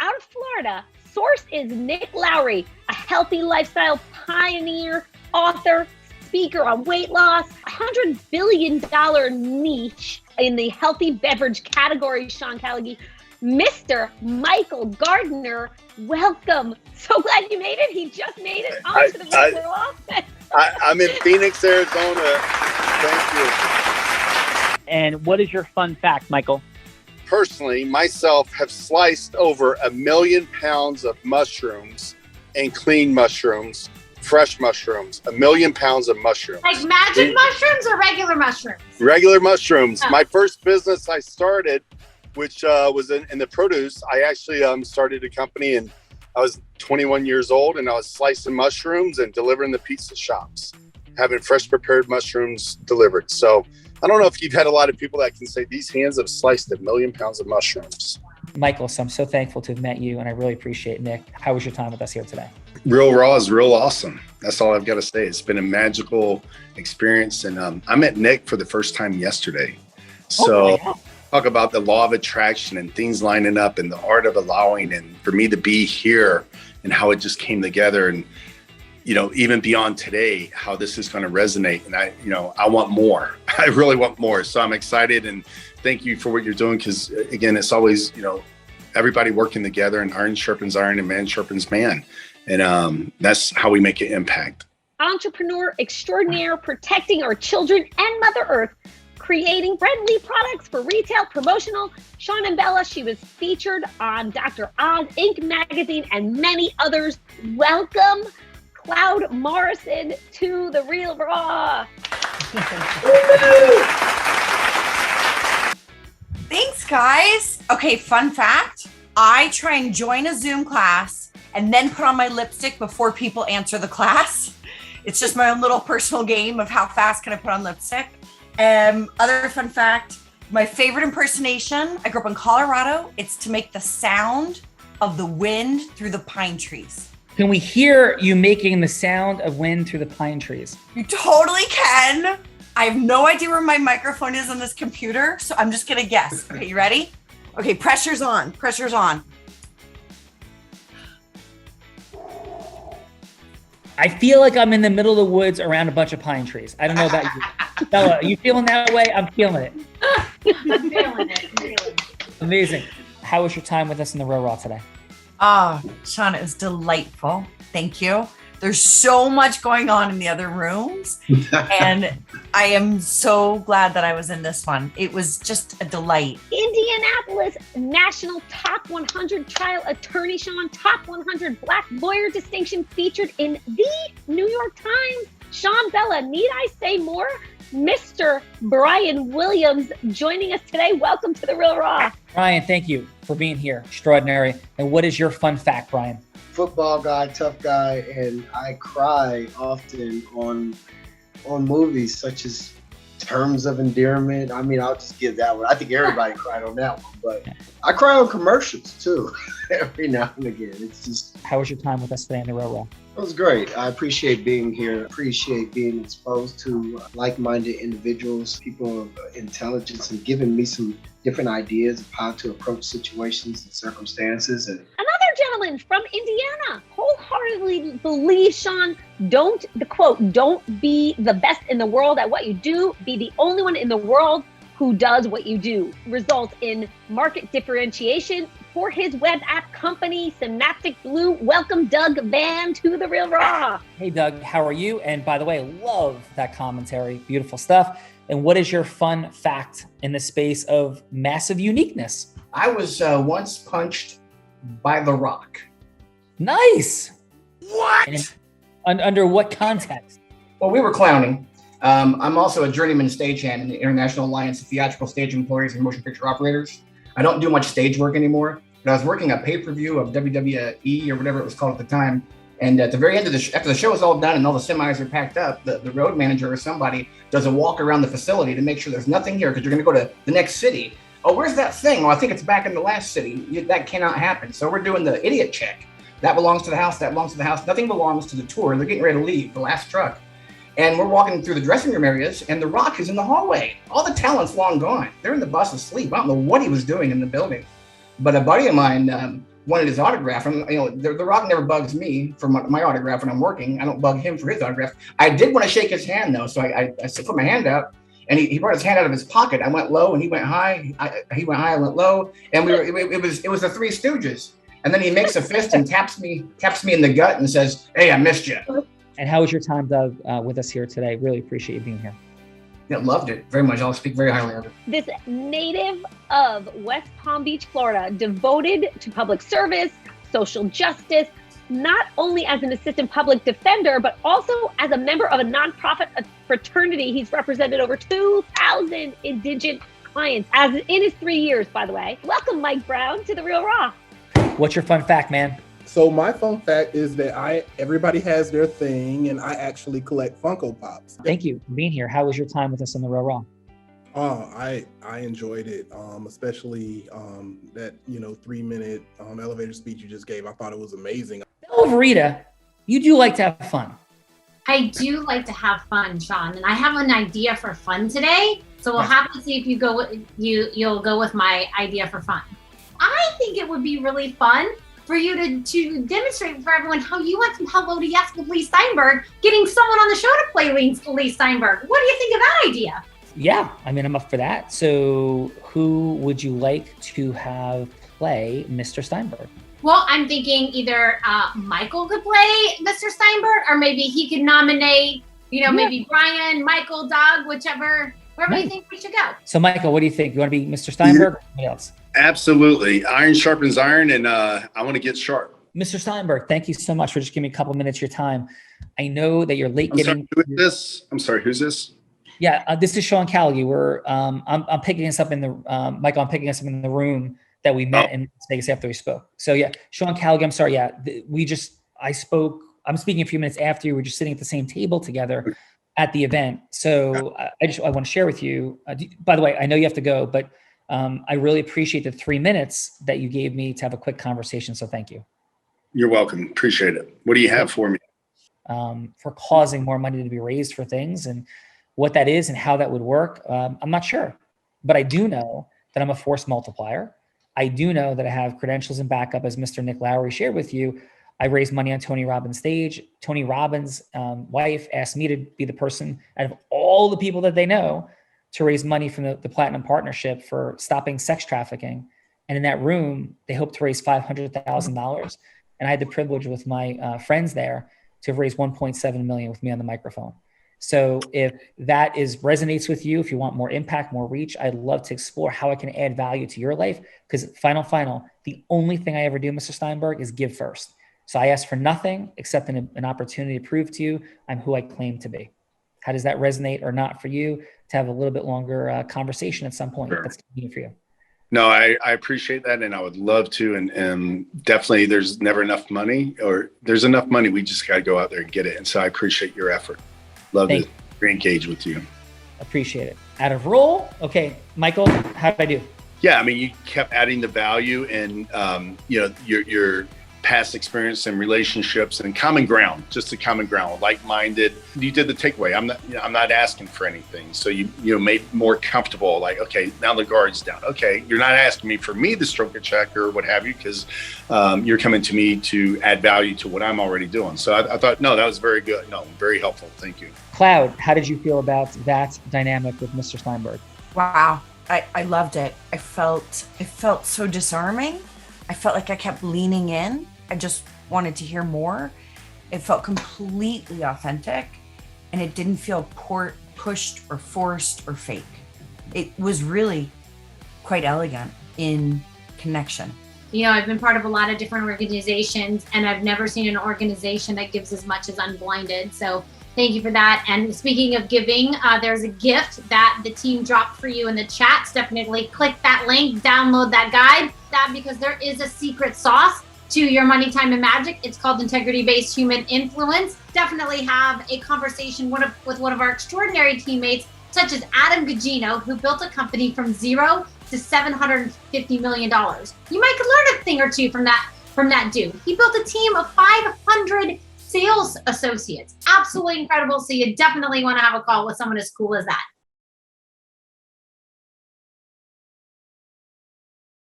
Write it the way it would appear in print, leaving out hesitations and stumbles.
out of Florida. Source is Nick Lowry, a healthy lifestyle pioneer, author, speaker on weight loss, $100 billion niche in the healthy beverage category, Sean Callagy. Mr. Michael Gardner, welcome. So glad you made it. He just made it onto the regular office. I'm in Phoenix, Arizona. Thank you. And what is your fun fact, Michael? Personally, myself have sliced over 1 million pounds of mushrooms and clean mushrooms, fresh mushrooms, 1 million pounds of mushrooms. Like magic mushrooms or regular mushrooms? Regular mushrooms. Oh. My first business I started, which was in the produce, I actually started a company, and I was 21 years old, and I was slicing mushrooms and delivering the pizza shops, having fresh prepared mushrooms delivered. So I don't know if you've had a lot of people that can say these hands have sliced 1 million pounds of mushrooms. Michael, so I'm so thankful to have met you, and I really appreciate Nick. How was your time with us here today? Real Raw is real awesome. That's all I've got to say. It's been a magical experience. And I met Nick for the first time yesterday. So talk about the law of attraction and things lining up and the art of allowing, and for me to be here and how it just came together, and even beyond today, how this is going to resonate. And I want more. I really want more. So I'm excited, and thank you for what you're doing. Because again, it's always, everybody working together, and iron sharpens iron and man sharpens man. And that's how we make an impact. Entrepreneur extraordinaire, protecting our children and Mother Earth, creating friendly products for retail, promotional. Sean and Bella, she was featured on Dr. Oz Inc. magazine and many others. Welcome, Cloud Morrison, to The Real Raw. Thanks, guys. Okay, fun fact. I try and join a Zoom class and then put on my lipstick before people answer the class. It's just my own little personal game of how fast can I put on lipstick. Other fun fact, my favorite impersonation, I grew up in Colorado. It's to make the sound of the wind through the pine trees. Can we hear you making the sound of wind through the pine trees? You totally can. I have no idea where my microphone is on this computer, so I'm just gonna guess. Okay, you ready? Okay, pressure's on, pressure's on. I feel like I'm in the middle of the woods around a bunch of pine trees. I don't know about you. Bella, are you feeling that way? I'm feeling it. I'm feeling it. Amazing. How was your time with us in the Real Raw today? Sean, it was delightful. Thank you. There's so much going on in the other rooms. And I am so glad that I was in this one. It was just a delight. Indianapolis National Top 100 Trial Attorney, Sean, Top 100 Black Lawyer distinction featured in the New York Times. Sean, Bella, need I say more? Mr. Brian Williams joining us today. Welcome to The Real Raw. Brian, thank you for being here. Extraordinary. And what is your fun fact, Brian? Football guy, tough guy, and I cry often on movies such as Terms of Endearment. I mean, I'll just give that one. I think everybody cried on that one, but I cry on commercials too, every now and again. It's just. How was your time with us today in the Real Raw? It was great. I appreciate being here. Appreciate being exposed to like-minded individuals, people of intelligence, and giving me some different ideas of how to approach situations and circumstances. And another gentleman from Indiana wholeheartedly believes, Sean, don't be the best in the world at what you do, be the only one in the world who does what you do. Results in market differentiation for his web app company, Synaptic Blue. Welcome, Doug Vann, to The Real Raw. Hey, Doug, how are you? And by the way, love that commentary. Beautiful stuff. And what is your fun fact in the space of massive uniqueness? I was once punched by The Rock. Nice. What? And under what context? Well, we were clowning. I'm also a journeyman stagehand in the International Alliance of Theatrical Stage Employees and Motion Picture Operators. I don't do much stage work anymore, but I was working a pay-per-view of WWE or whatever it was called at the time. And at the very end of after the show is all done and all the semis are packed up, the road manager or somebody does a walk around the facility to make sure there's nothing here because you're going to go to the next city. Oh, where's that thing? Well, I think it's back in the last city. That cannot happen. So we're doing the idiot check. That belongs to the house. That belongs to the house. Nothing belongs to the tour. They're getting ready to leave, the last truck. And we're walking through the dressing room areas, and The Rock is in the hallway. All the talent's long gone. They're in the bus asleep. I don't know what he was doing in the building. But a buddy of mine wanted his autograph. And the Rock never bugs me for my autograph when I'm working. I don't bug him for his autograph. I did want to shake his hand though, so I put my hand out, and he brought his hand out of his pocket. I went low, and he went high. He went high, I went low, and it was the Three Stooges. And then he makes a fist and taps me in the gut and says, "Hey, I missed you." And how was your time, Doug, with us here today? Really appreciate you being here. Yeah, loved it very much. I'll speak very highly of it. This native of West Palm Beach, Florida, devoted to public service, social justice, not only as an assistant public defender, but also as a member of a nonprofit fraternity. He's represented over 2,000 indigent clients as in his 3 years, by the way. Welcome, Mike Brown, to The Real Raw. What's your fun fact, man? So my fun fact is that everybody has their thing, and I actually collect Funko Pops. Thank you for being here. How was your time with us on The Real Raw? Oh, I enjoyed it, especially that 3-minute elevator speech you just gave. I thought it was amazing. Oh, Rita, you do like to have fun. I do like to have fun, Sean, and I have an idea for fun today. So we'll have to see if you'll go with my idea for fun. I think it would be really fun for you to demonstrate for everyone how you went from hello to yes with Leigh Steinberg, getting someone on the show to play Leigh Steinberg. What do you think of that idea? Yeah, I mean, I'm up for that. So who would you like to have play Mr. Steinberg? Well, I'm thinking either Michael could play Mr. Steinberg, or maybe he could nominate, maybe Brian, Michael, Doug, wherever you think we should go. So Michael, what do you think? You want to be Mr. Steinberg or somebody else? Absolutely. Iron sharpens iron, and I want to get sharp. Mr. Steinberg, thank you so much for just giving me a couple minutes of your time. I know that you're late getting. Who is this? I'm sorry, who's this? Yeah, this is Sean Callagy. I'm picking us up in the Michael. I'm picking us up in the room that we met in Las Vegas after we spoke. So yeah, Sean Callagy. I'm sorry. Yeah, I spoke. I'm speaking a few minutes after you. We're just sitting at the same table together at the event. So I want to share with you. By the way, I know you have to go, but I really appreciate the 3 minutes that you gave me to have a quick conversation. So thank you. You're welcome. Appreciate it. What do you have for me? For causing more money to be raised for things, and what that is and how that would work. I'm not sure, but I do know that I'm a force multiplier. I do know that I have credentials and backup, as Mr. Nick Lowry shared with you. I raised money on Tony Robbins' stage. Tony Robbins' wife asked me to be the person out of all the people that they know to raise money from the Platinum Partnership for stopping sex trafficking. And in that room, they hoped to raise $500,000. And I had the privilege with my friends there to have raised $1.7 million with me on the microphone. So if that resonates with you, if you want more impact, more reach, I'd love to explore how I can add value to your life. Because final, the only thing I ever do, Mr. Steinberg, is give first. So I ask for nothing except an opportunity to prove to you I'm who I claim to be. How does that resonate or not for you to have a little bit longer conversation at some point? Sure. That's convenient for you. No, I appreciate that, and I would love to. And definitely, there's never enough money, or there's enough money. We just got to go out there and get it. And so I appreciate your effort. Love to re-engage with you. Appreciate it. Out of roll. Okay, Michael, how did I do? Yeah, I mean, you kept adding the value and your past experience and relationships and common ground, just a common ground, like-minded. You did the takeaway. I'm not asking for anything. So you made more comfortable, like, okay, now the guard's down. Okay, you're not asking me for me to stroke a check or what have you, because you're coming to me to add value to what I'm already doing. So I thought, no, that was very good. No, very helpful. Thank you. Cloud, how did you feel about that dynamic with Mr. Steinberg? Wow, I loved it. It felt so disarming. I felt like I kept leaning in. I just wanted to hear more. It felt completely authentic, and it didn't feel pushed or forced or fake. It was really quite elegant in connection. I've been part of a lot of different organizations, and I've never seen an organization that gives as much as Unblinded. So thank you for that. And speaking of giving, there's a gift that the team dropped for you in the chat. Definitely click that link, download that guide, because there is a secret sauce to your money, time, and magic. It's called integrity-based human influence. Definitely have a conversation with one of our extraordinary teammates, such as Adam Gugino, who built a company from zero to $750 million. You might could learn a thing or two from that dude. He built a team of 500 sales associates. Absolutely incredible. So you definitely want to have a call with someone as cool as that.